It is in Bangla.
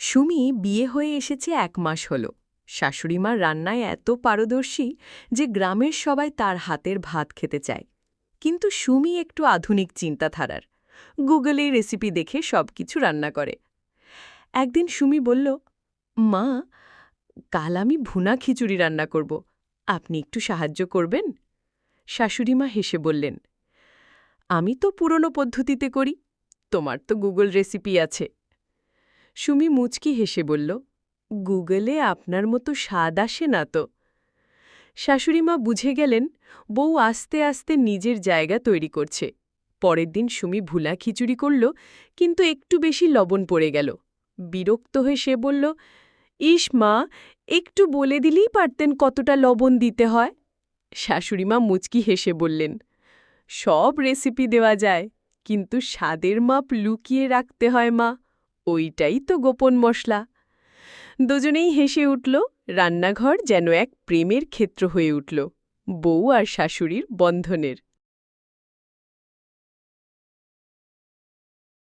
সুমি বিয়ে হয়ে এসেছে ১ মাস হল। শাশুড়িমার রান্নায় এত পারদর্শী যে গ্রামের সবাই তার হাতের ভাত খেতে চায়। কিন্তু সুমি একটু আধুনিক চিন্তাধারার। গুগলে রেসিপি দেখে সবকিছু রান্না করে। একদিন সুমি বলল, মা, কাল আমি ভুনা খিচুড়ি রান্না করব, আপনি একটু সাহায্য করবেন? শাশুড়িমা হেসে বললেন, আমি তো পুরনো পদ্ধতিতে করি, তোমার তো গুগল রেসিপি আছে। সুমি মুচকি হেসে বলল, গুগলে আপনার মতো স্বাদ আসে না তো। শাশুড়িমা বুঝে গেলেন বউ আস্তে আস্তে নিজের জায়গা তৈরি করছে। পরের দিন সুমি ভুলা খিচুড়ি করল, কিন্তু একটু বেশি লবণ পড়ে গেল। বিরক্ত হয়ে সে বলল, ইস মা, একটু বলে দিলেই পারতেন কতটা লবণ দিতে হয়। শাশুড়িমা মুচকি হেসে বললেন, সব রেসিপি দেওয়া যায়, কিন্তু স্বাদের মাপ লুকিয়ে রাখতে হয় মা, ওইটাই তো গোপন মশলা। দুজনেই হেসে উঠল। রান্নাঘর যেন এক প্রেমের ক্ষেত্র হয়ে উঠল, বউ আর শাশুড়ির বন্ধনের।